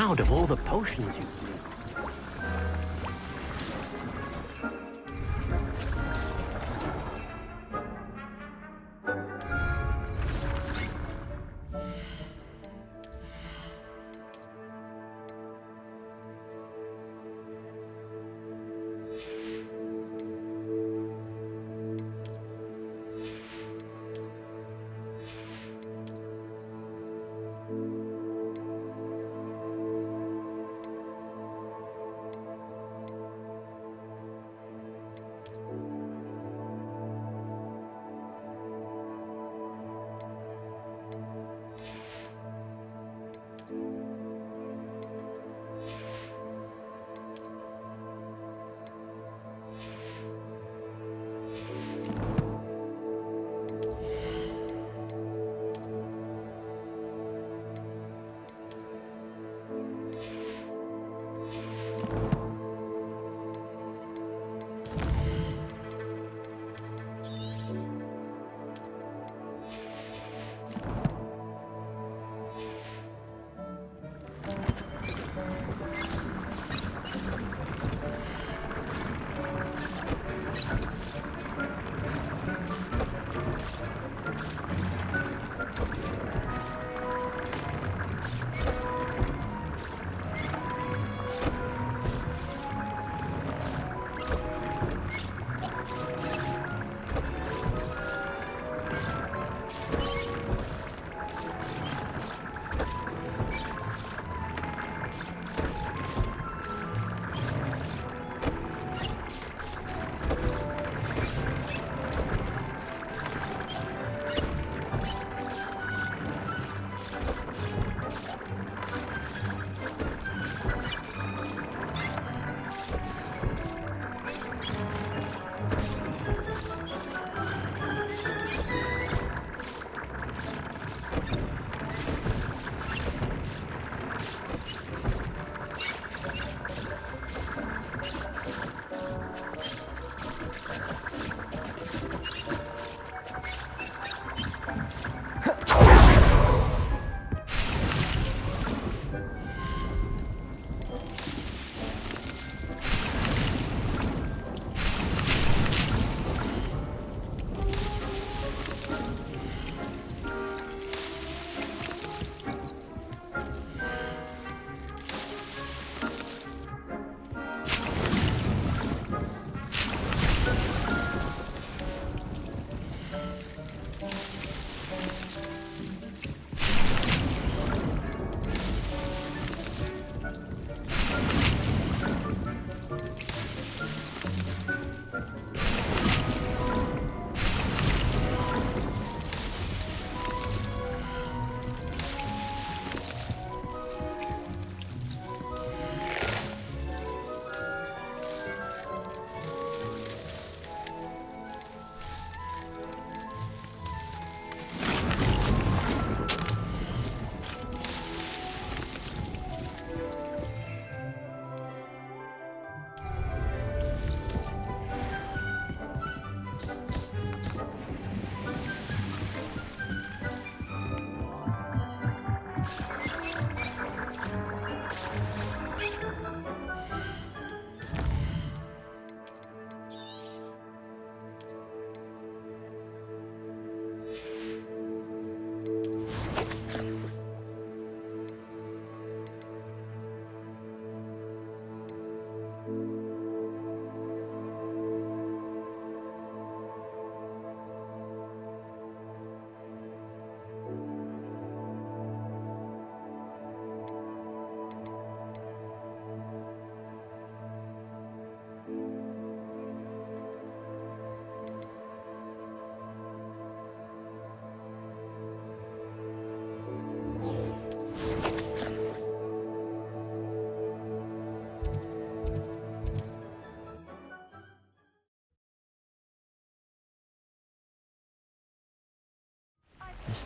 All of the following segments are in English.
proud of all the potions you brew.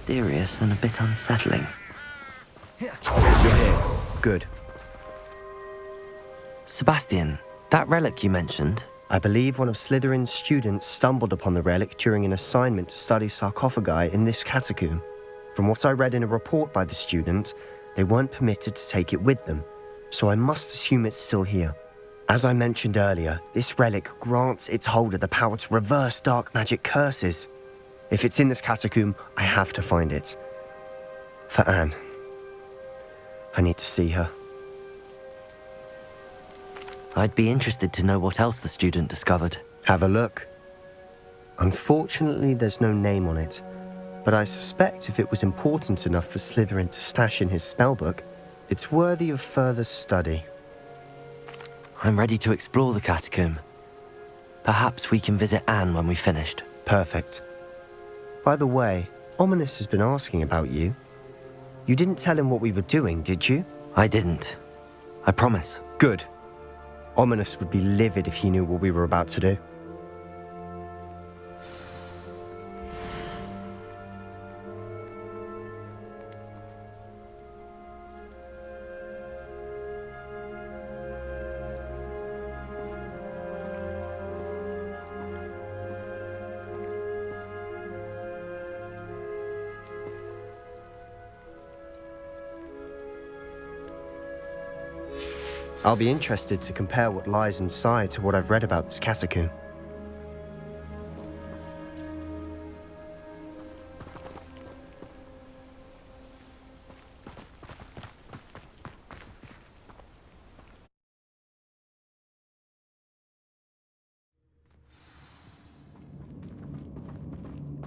Mysterious and a bit unsettling. You're here. Good. Sebastian, that relic you mentioned, I believe one of Slytherin's students stumbled upon the relic during an assignment to study sarcophagi in this catacomb. From what I read in a report by the student, they weren't permitted to take it with them. so I must assume it's still here. As I mentioned earlier, this relic grants its holder the power to reverse dark magic curses. If it's in this catacomb, I have to find it. For Anne. I need to see her. I'd be interested to know what else the student discovered. Have a look. Unfortunately, there's no name on it, but I suspect if it was important enough for Slytherin to stash in his spellbook, it's worthy of further study. I'm ready to explore the catacomb. Perhaps we can visit Anne when we've finished. Perfect. By the way, Ominous has been asking about you. You didn't tell him what we were doing, did you? I didn't. I promise. Good. Ominous would be livid if he knew what we were about to do. I'll be interested to compare what lies inside to what I've read about this catacomb.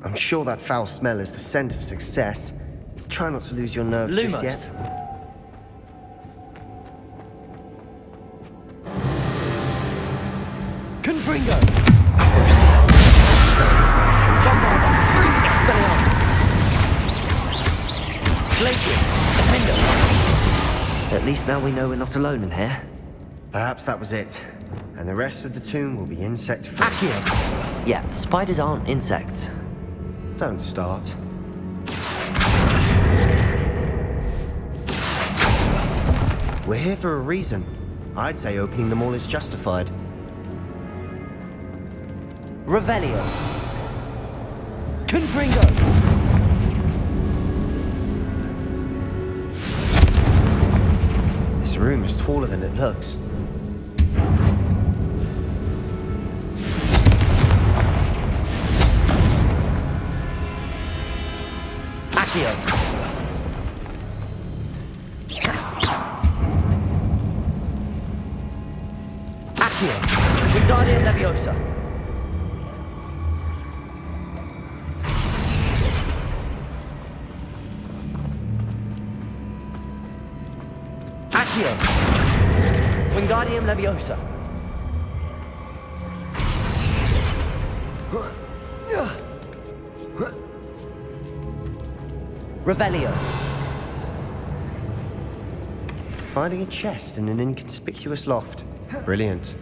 I'm sure that foul smell is the scent of success. Try not to lose your nerve just yet. Confringo! Expelliarmus! Glacius! Defender! At least now we know we're not alone in here. Perhaps that was it. And the rest of the tomb will be insect-free. Accio! Yeah, spiders aren't insects. Don't start. We're here for a reason. I'd say opening them all is justified. Revelio. Confringo. This room is taller than it looks. Accio. Accio. Wingardium Leviosa. Wingardium Leviosa. Revelio. Finding a chest in an inconspicuous loft. Brilliant.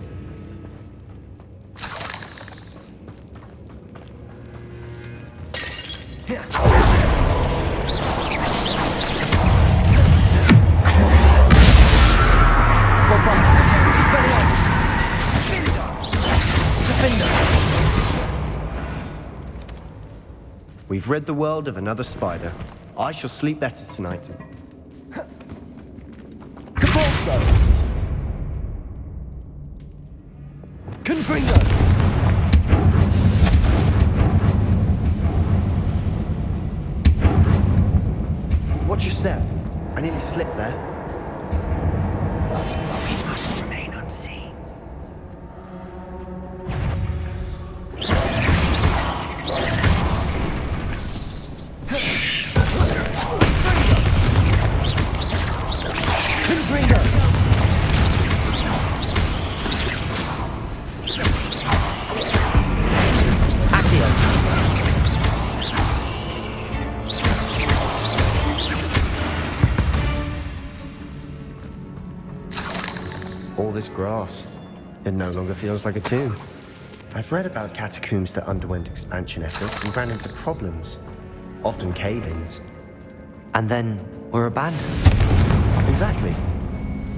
We've rid the world of another spider. I shall sleep better tonight. Convulso! Confringo! Watch your step. I nearly slipped there. We must remain unseen. All this grass. It no longer feels like a tomb. I've read about catacombs that underwent expansion efforts and ran into problems. Often cave-ins. And then we're abandoned. Exactly.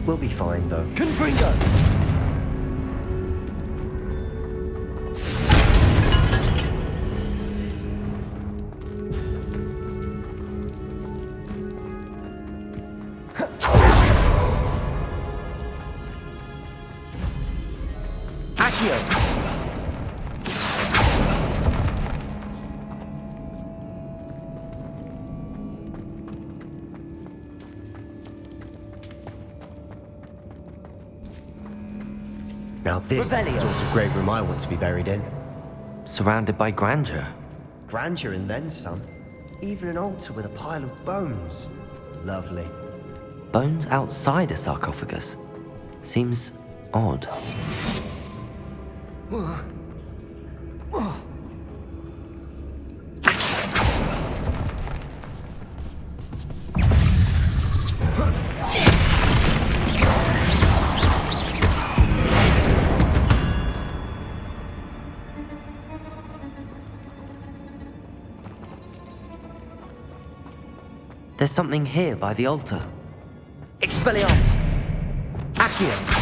We'll be fine, though. Confringo! Accio! Now this is the Revelio. sort of great room I want to be buried in. Surrounded by grandeur. Grandeur and then some. Even an altar with a pile of bones. Lovely. Bones outside a sarcophagus. Seems odd. There's something here by the altar. Expelliarmus! Accio!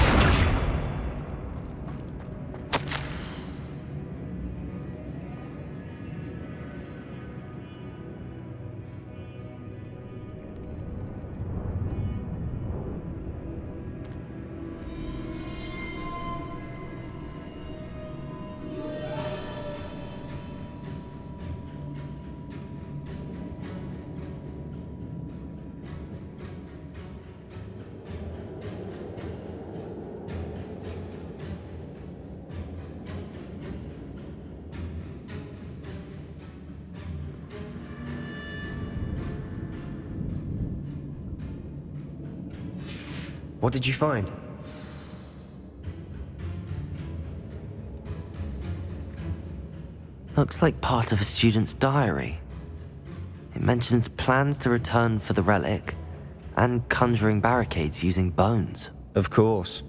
What did you find? Looks like part of a student's diary. It mentions plans to return for the relic and conjuring barricades using bones. Of course.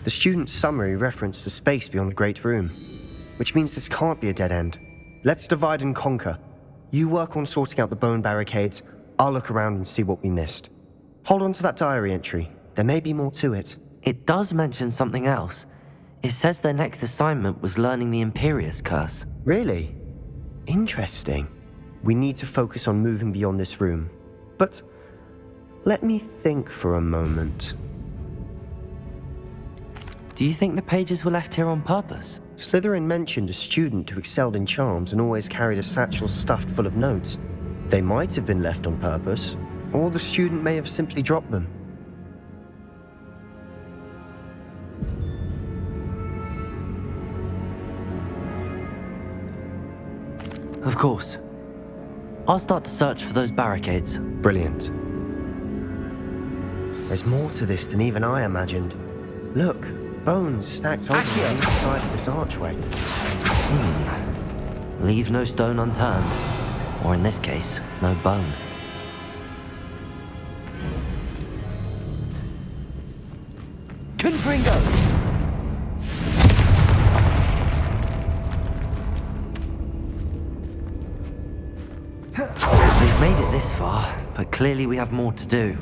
The student's summary referenced a space beyond the Great Room, which means this can't be a dead end. Let's divide and conquer. You work on sorting out the bone barricades, I'll look around and see what we missed. Hold on to that diary entry. There may be more to it. It does mention something else. It says their next assignment was learning the Imperius Curse. Really? Interesting. We need to focus on moving beyond this room. But let me think for a moment. Do you think the pages were left here on purpose? Slytherin mentioned a student who excelled in charms and always carried a satchel stuffed full of notes. They might have been left on purpose, or the student may have simply dropped them. Of course. I'll start to search for those barricades. Brilliant. There's more to this than even I imagined. Look, bones stacked over on each side of this archway. Leave no stone unturned. Or in this case, no bone. Confringo! We've made it this far, but clearly we have more to do.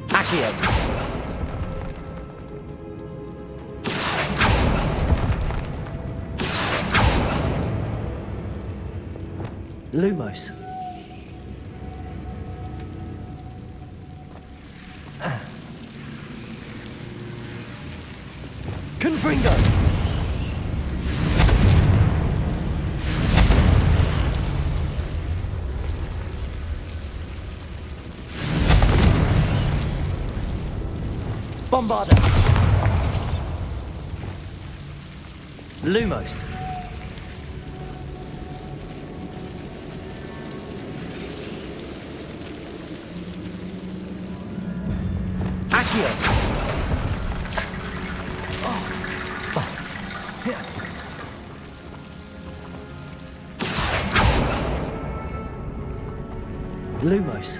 Accio! Lumos. Confringo! Bombarda! Lumos. Accio! Lumos.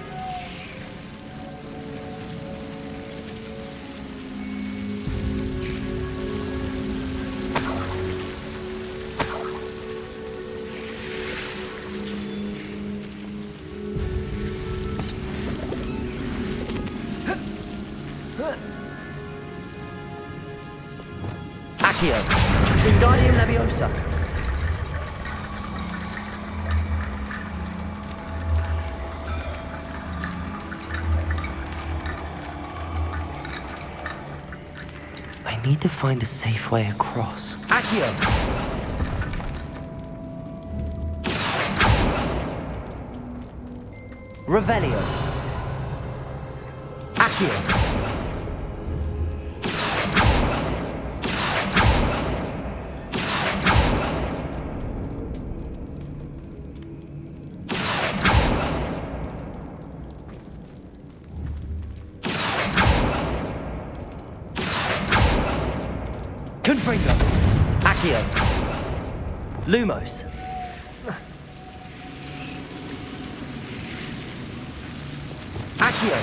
Accio. Wingardium Leviosa. need to find a safe way across. Accio! Revelio. Accio. Confringo. Accio. Lumos. Accio.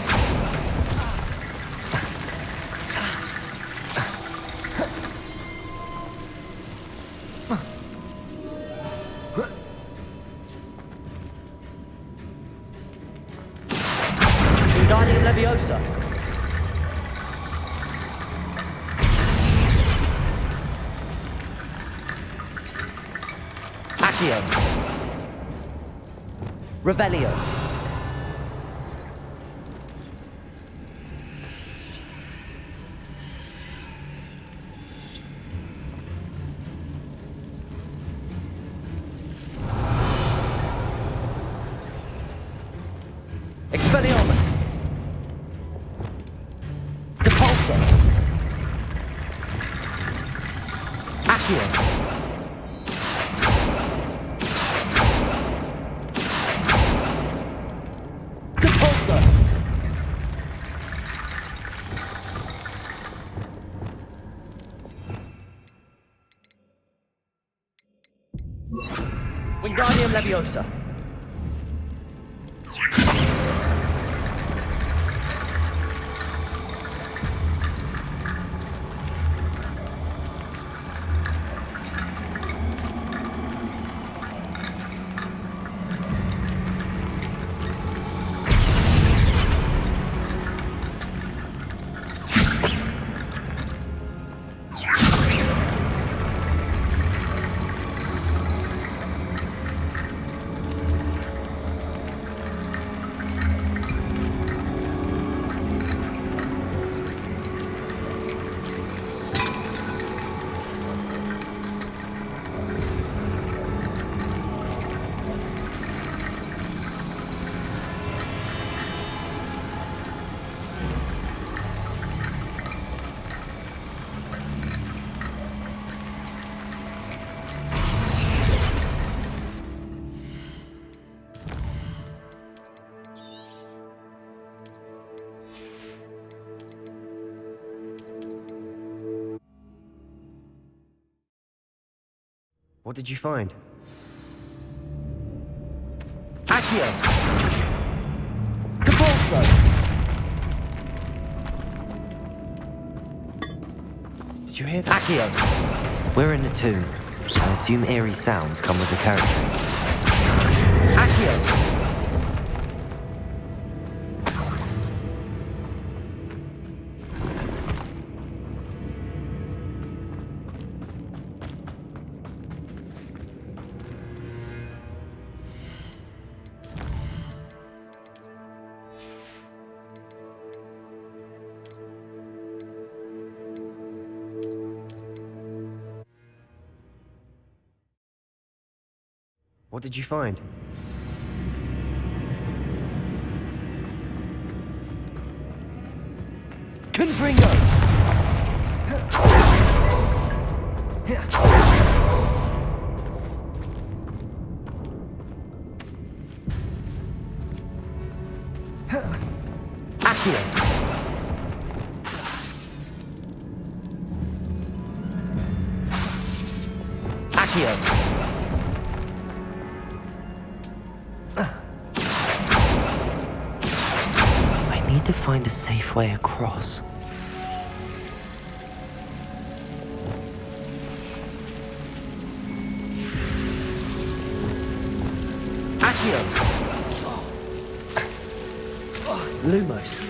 Wingardium Leviosa. Accio. Revelio. Expelliarmus. Depulso. Accio. Depulso. Wingardium Leviosa. What did you find? Accio. Depulso. Did you hear that? Accio. We're in a tomb. I assume eerie sounds come with the territory. Accio. What did you find? Confringo. Accio. Accio. I need to find a safe way across. Accio. Lumos.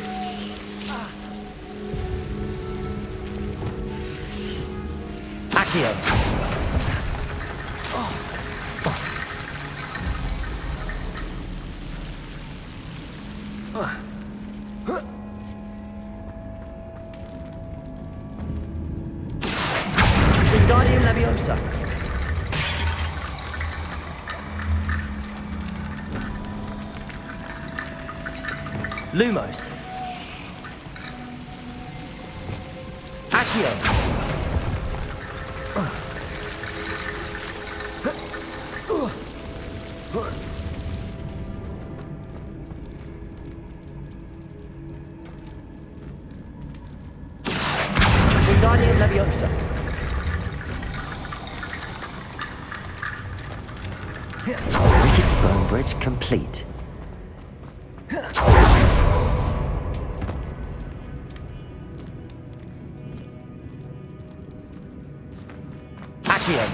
Accio. Wingardium Leviosa. Lumos. Accio. Wingardium Leviosa. Wicked Bone Bridge complete. Accio.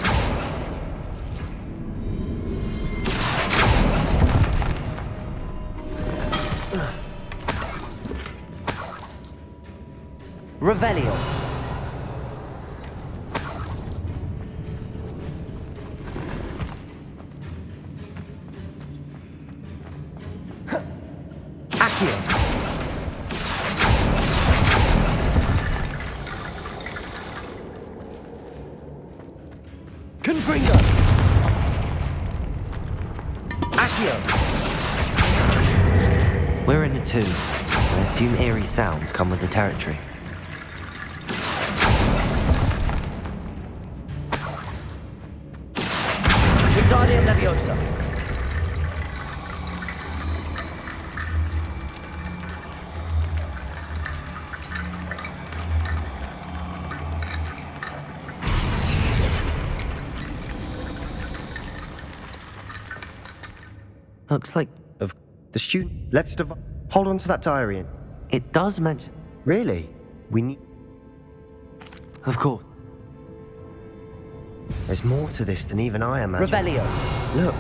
Revelio. Accio. Confringo. Accio. We're in a tomb. I assume eerie sounds come with the territory. Wingardium Leviosa. Looks like Of the student. Hold on to that diary. it does mention. Really? We need. Of course. There's more to this than even I imagined. Revelio. Look,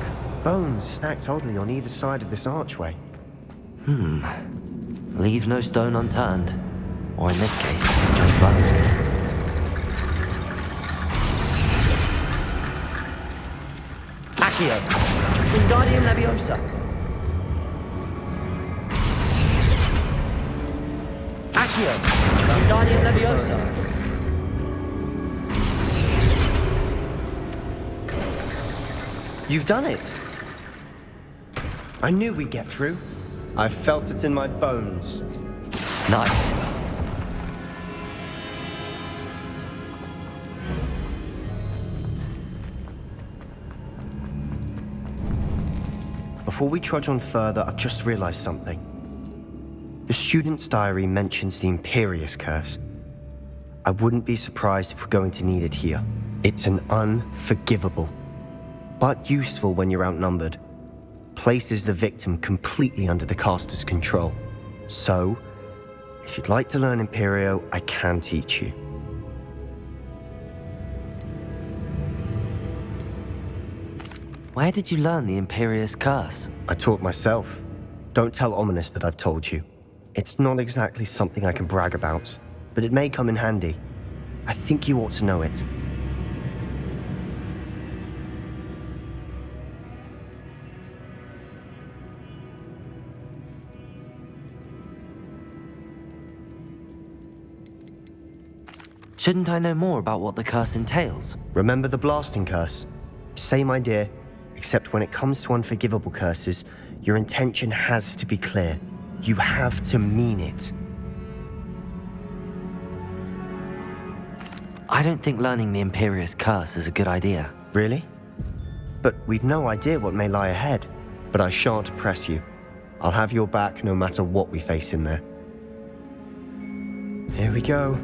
bones stacked oddly on either side of this archway. Leave no stone unturned. Or in this case, no bone. Accio. Wingardium Leviosa. Accio. Wingardium Leviosa. You've done it! I knew we'd get through. I felt it in my bones. Nice. Before we trudge on further, I've just realized something. The student's diary mentions the Imperious Curse. I wouldn't be surprised if we're going to need it here. It's an unforgivable, but useful when you're outnumbered. Places the victim completely under the caster's control. So, if you'd like to learn Imperio, I can teach you. Where did you learn the Imperious Curse? I taught myself. Don't tell Ominous that I've told you. It's not exactly something I can brag about, but it may come in handy. I think you ought to know it. Shouldn't I know more about what the curse entails? Remember the blasting curse? Same idea, except when it comes to unforgivable curses, your intention has to be clear. You have to mean it. I don't think learning the Imperious Curse is a good idea. Really? But we've no idea what may lie ahead. But I shan't press you. I'll have your back no matter what we face in there. Here we go.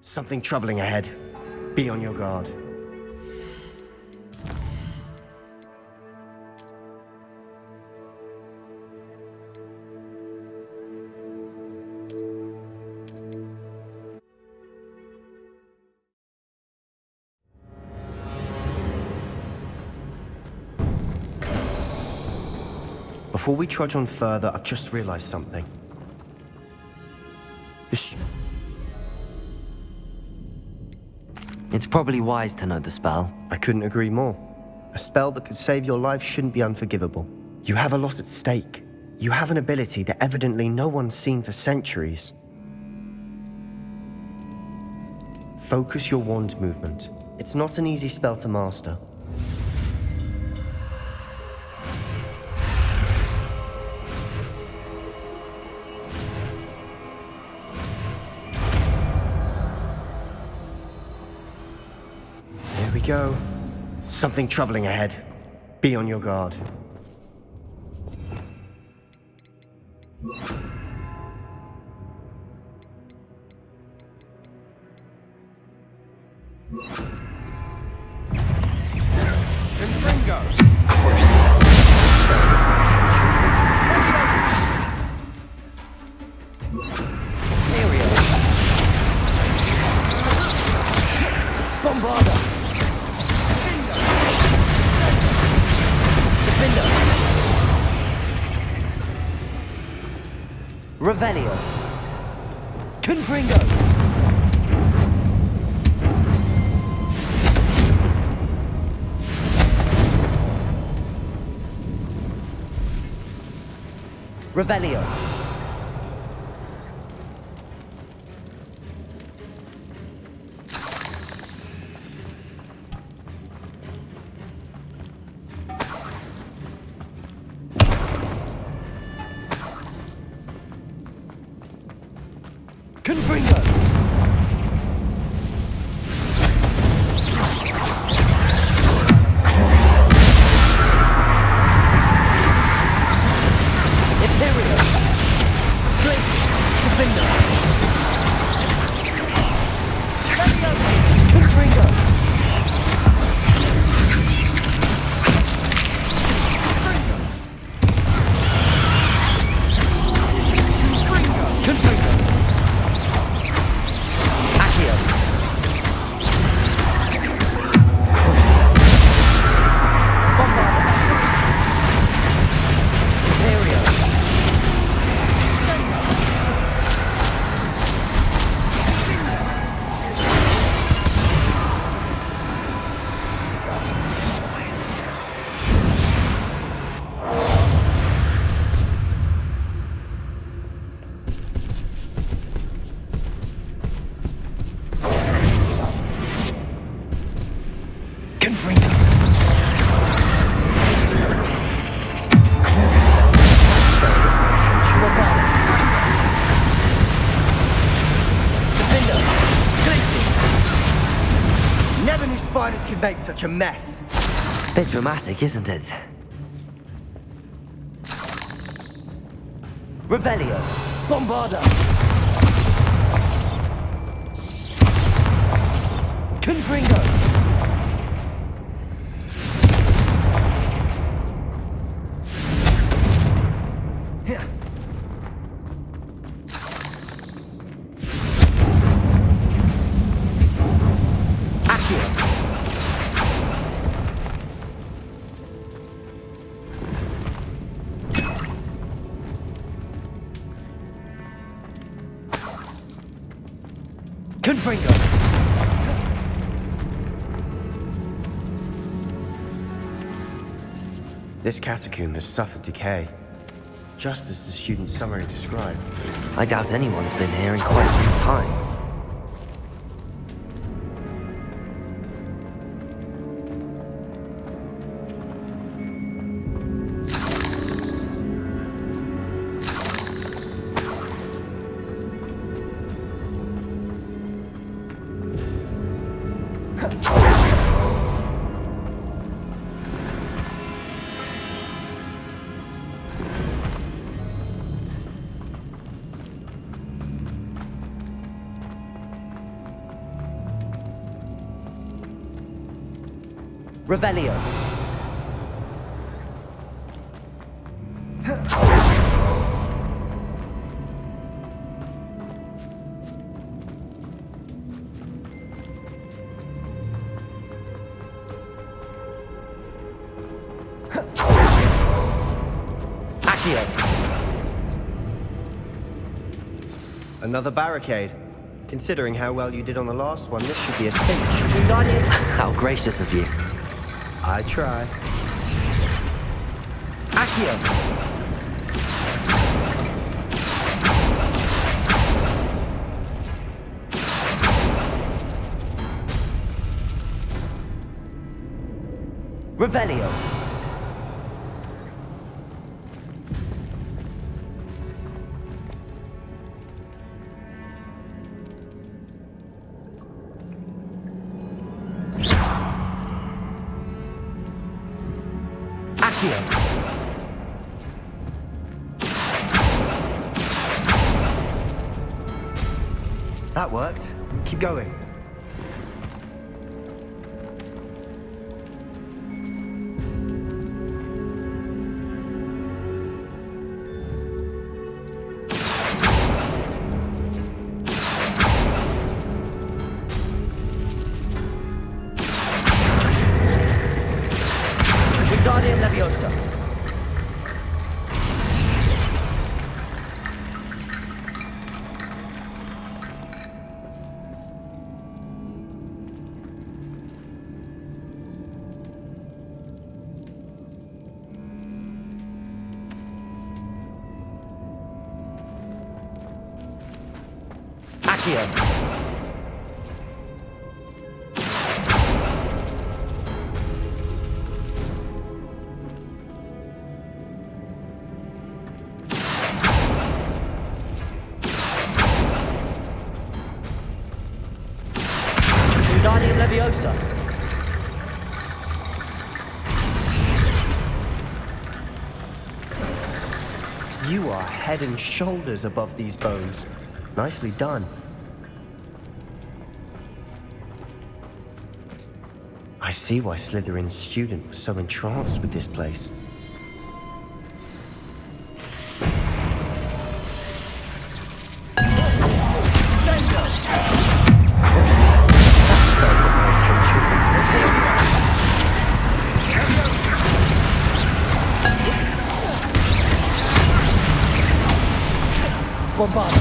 Something troubling ahead. Be on your guard. Before we trudge on further, I've just realized something. It's probably wise to know the spell. I couldn't agree more. A spell that could save your life shouldn't be unforgivable. You have a lot at stake. You have an ability that evidently no one's seen for centuries. Focus your wand movement. It's not an easy spell to master. Here we go. Something troubling ahead. Be on your guard. Revelio. Confringo. Revelio. Confringo. Imperio. Glacius. Defender. Confringo. Confringo. Accio. Bombarda. Imperio. Confringo. Bombarda. Defender. Glacius. Never knew spiders could make such a mess. Bit dramatic, isn't it? Revelio. Bombarda. Confringo. Accio. Confringo. This catacomb has suffered decay, just as the student summary described. I doubt anyone's been here in quite some time. Revelio. Accio. Another barricade. Considering how well you did on the last one, this should be a cinch. Wingardium. How gracious of you. I try. Accio. Revelio. Accio. That worked. Keep going. Wingardium Leviosa. Accio. Wingardium Leviosa. You are head and shoulders above these bones. Nicely done. I see why Slytherin's student was so entranced with this place. Bombard.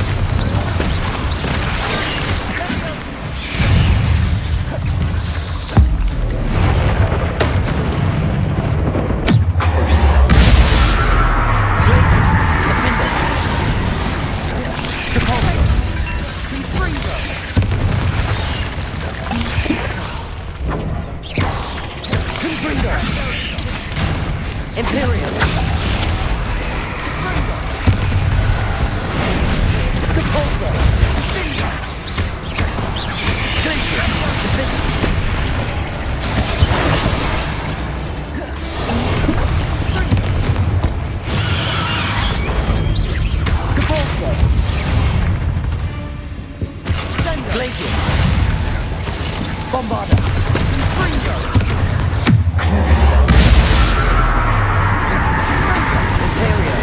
Imperium. Repulsor. Glacier. Repulsor. Glacier. Bombarder. Cruiser. Imperium.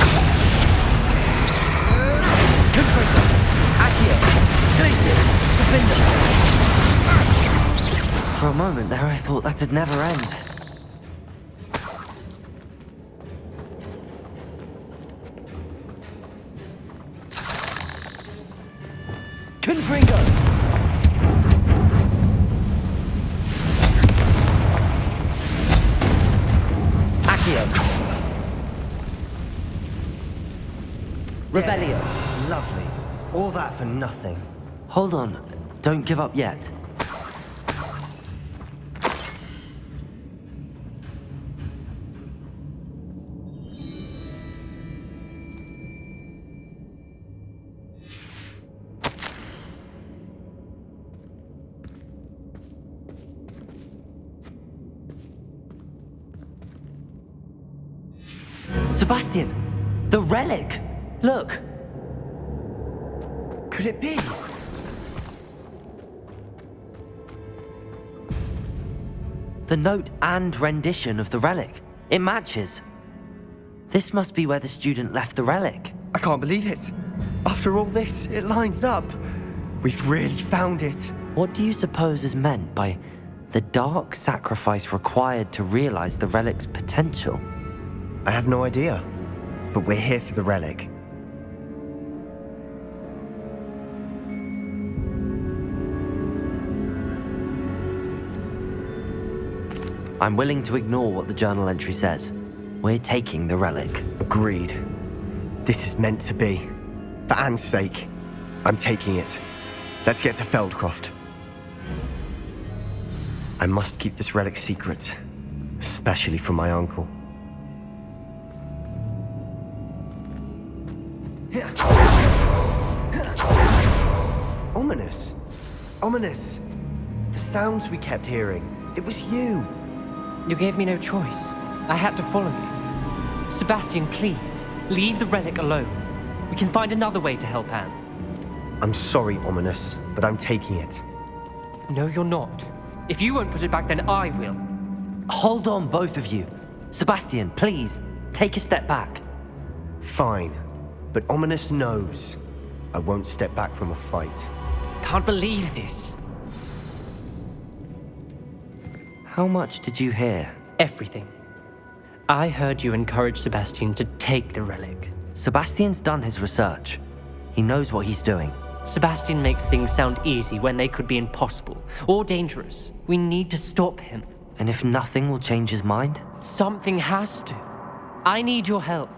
Confringo. Accio. Glacis. Defender. For a moment there, I thought that'd never end. Confringo. Accio. Revelio. Lovely. All that for nothing. Hold on, don't give up yet. Sebastian, the relic! Look! Could it be? The note and rendition of the relic. It matches. This must be where the student left the relic. I can't believe it. After all this, it lines up. We've really found it. What do you suppose is meant by the dark sacrifice required to realize the relic's potential? I have no idea. But we're here for the relic. I'm willing to ignore what the journal entry says. We're taking the relic. Agreed. This is meant to be. For Anne's sake, I'm taking it. Let's get to Feldcroft. I must keep this relic secret, especially from my uncle. Ominous. Ominous. The sounds we kept hearing. It was you. You gave me no choice. I had to follow you. Sebastian, please, leave the relic alone. We can find another way to help Anne. I'm sorry, Ominous, but I'm taking it. No, you're not. If you won't put it back, then I will. Hold on, both of you. Sebastian, please, take a step back. Fine, but Ominous knows I won't step back from a fight. Can't believe this. How much did you hear? Everything. I heard you encourage Sebastian to take the relic. Sebastian's done his research. He knows what he's doing. Sebastian makes things sound easy when they could be impossible or dangerous. We need to stop him. And if nothing will change his mind? Something has to. I need your help.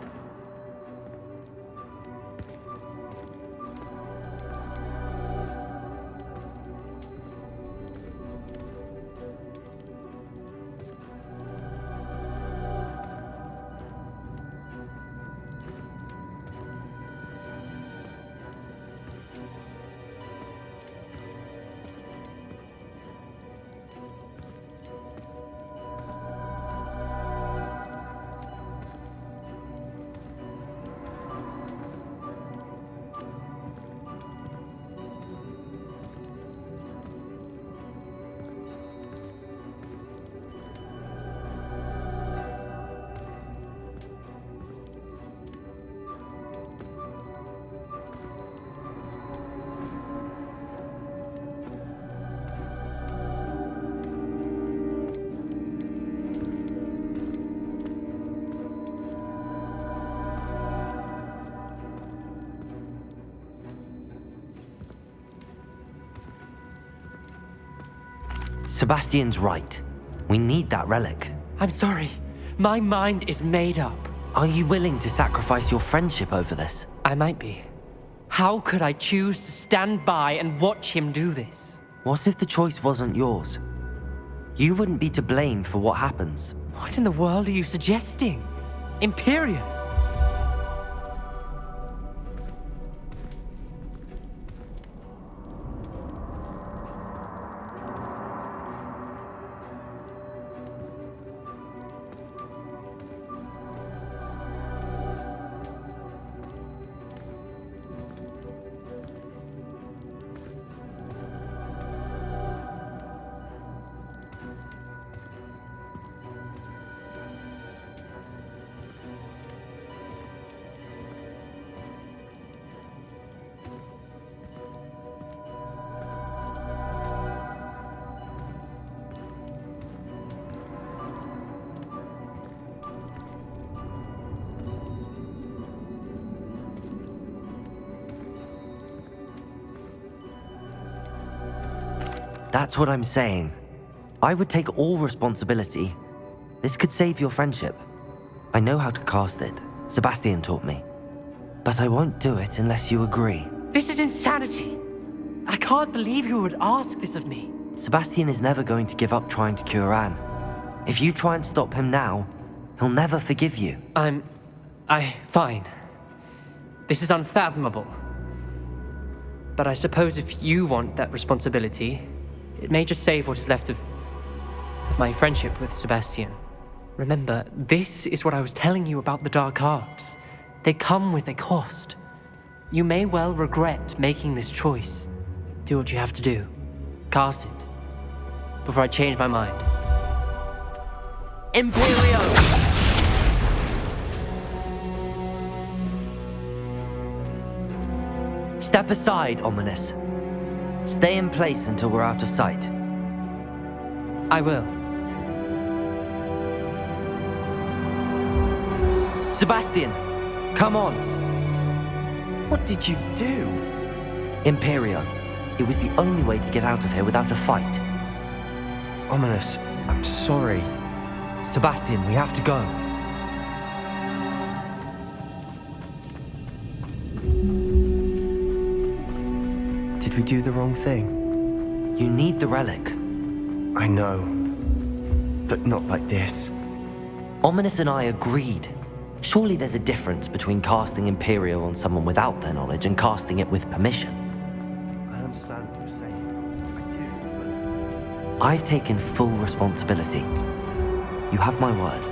Sebastian's right. We need that relic. I'm sorry. My mind is made up. Are you willing to sacrifice your friendship over this? I might be. How could I choose to stand by and watch him do this? What if the choice wasn't yours? You wouldn't be to blame for what happens. What in the world are you suggesting? Imperium? That's what I'm saying. I would take all responsibility. This could save your friendship. I know how to cast it. Sebastian taught me. But I won't do it unless you agree. This is insanity. I can't believe you would ask this of me. Sebastian is never going to give up trying to cure Anne. If you try and stop him now, he'll never forgive you. Fine. This is unfathomable. But I suppose if you want that responsibility, it may just save what is left of my friendship with Sebastian. Remember, this is what I was telling you about the dark arts. They come with a cost. You may well regret making this choice. Do what you have to do. Cast it. Before I change my mind. Imperio! Step aside, Ominous. Stay in place until we're out of sight. I will. Sebastian, come on. What did you do? Imperio. It was the only way to get out of here without a fight. Ominous, I'm sorry. Sebastian, we have to go. Did we do the wrong thing? You need the relic. I know. But not like this. Ominous and I agreed. Surely there's a difference between casting Imperial on someone without their knowledge and casting it with permission. I understand what you're saying. I do. I've taken full responsibility. You have my word.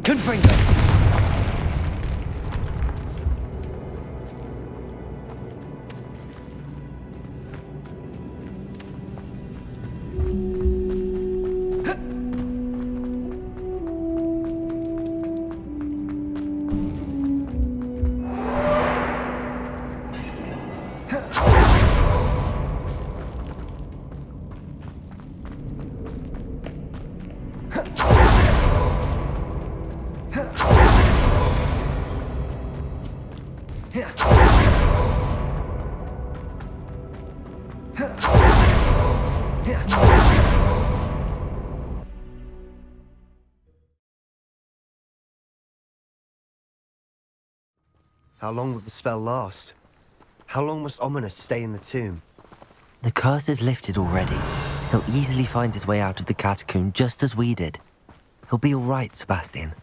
Confringo! How long will the spell last? How long must Ominous stay in the tomb? The curse is lifted already. He'll easily find his way out of the catacomb just as we did. He'll be all right, Sebastian.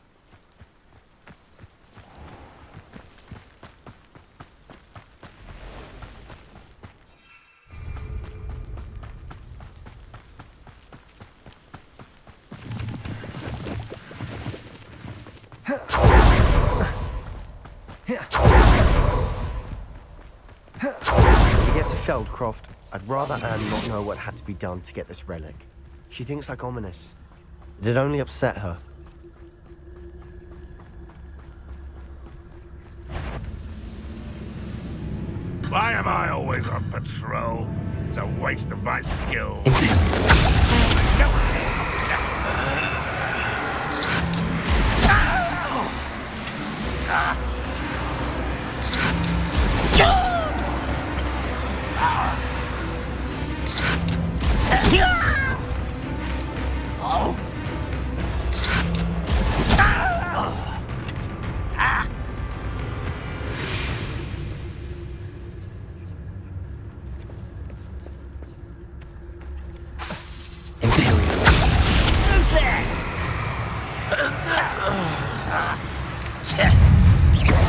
When we get to Feldcroft, I'd rather Anne not know what had to be done to get this relic. She thinks like Ominous. It'd only upset her. Why am I always on patrol? It's a waste of my skills.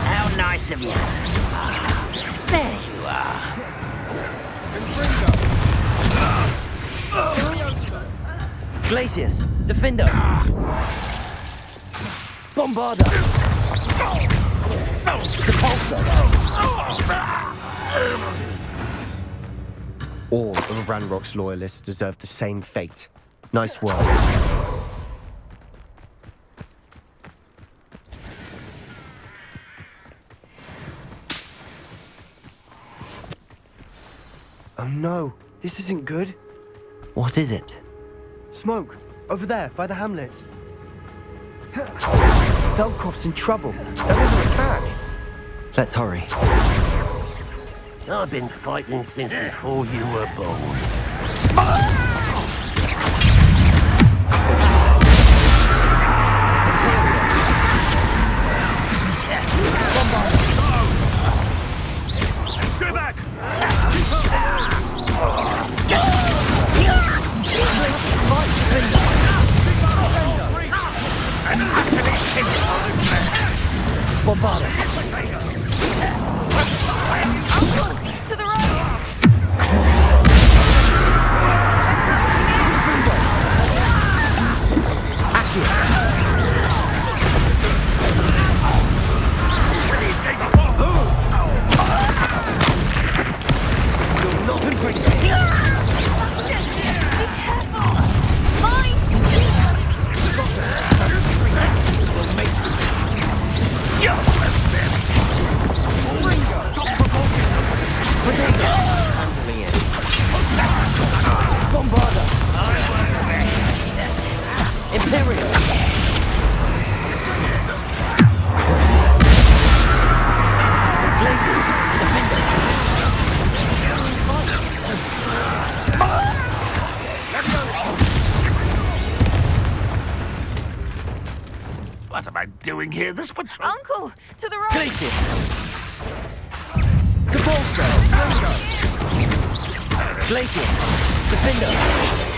How nice of you. There you are. Glacius! Defender! Bombarda! Depulsor! All of Ranrock's loyalists deserve the same fate. Nice work. Oh no, this isn't good. What is it? Smoke, over there, by the hamlet. Feldcroft's in trouble. They're under attack. Let's hurry. I've been fighting since before you were born. Stay back! Bombarda! To the right! Potato! hear this patrol? Uncle, to the right. Glacius! Depulso! Glacius! Defender!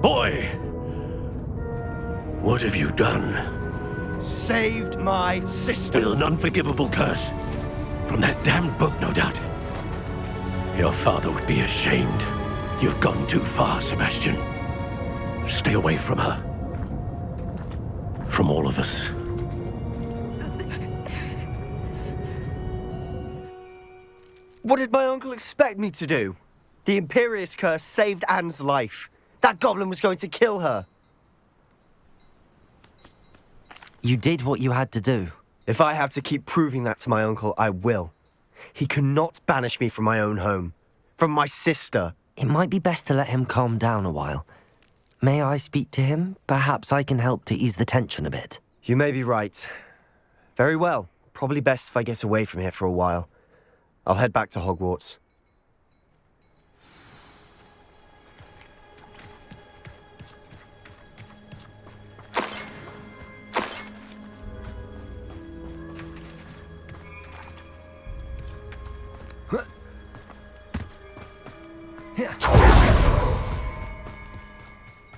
Boy! What have you done? Saved my sister. With an unforgivable curse. From that damned book, no doubt. Your father would be ashamed. You've gone too far, Sebastian. Stay away from her. From all of us. What did my uncle expect me to do? The Imperious curse saved Anne's life. That goblin was going to kill her. You did what you had to do. If I have to keep proving that to my uncle, I will. He cannot banish me from my own home. From my sister. It might be best to let him calm down a while. May I speak to him? Perhaps I can help to ease the tension a bit. You may be right. Very well. Probably best if I get away from here for a while. I'll head back to Hogwarts.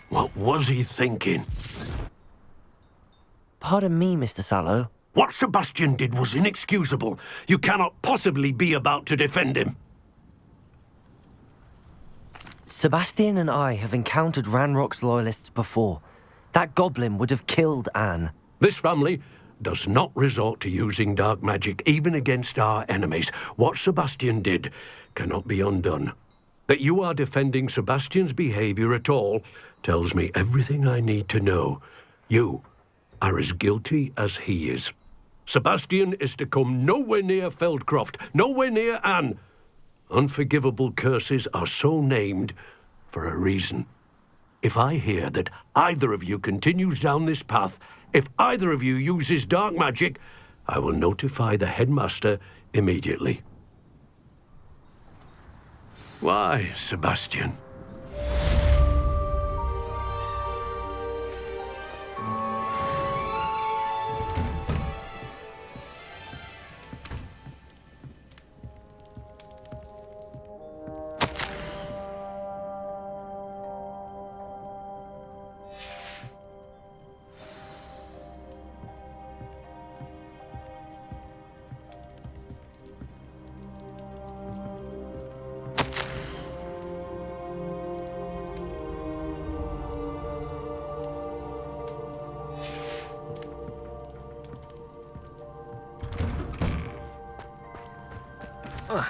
What was he thinking? Pardon me, Mr. Sallow. What Sebastian did was inexcusable. You cannot possibly be about to defend him. Sebastian and I have encountered Ranrock's loyalists before. That goblin would have killed Anne. This family does not resort to using dark magic, even against our enemies. What Sebastian did cannot be undone. That you are defending Sebastian's behavior at all tells me everything I need to know. You are as guilty as he is. Sebastian is to come nowhere near Feldcroft, nowhere near Anne. Unforgivable curses are so named for a reason. If I hear that either of you continues down this path, if either of you uses dark magic, I will notify the headmaster immediately. Why, Sebastian? Ugh.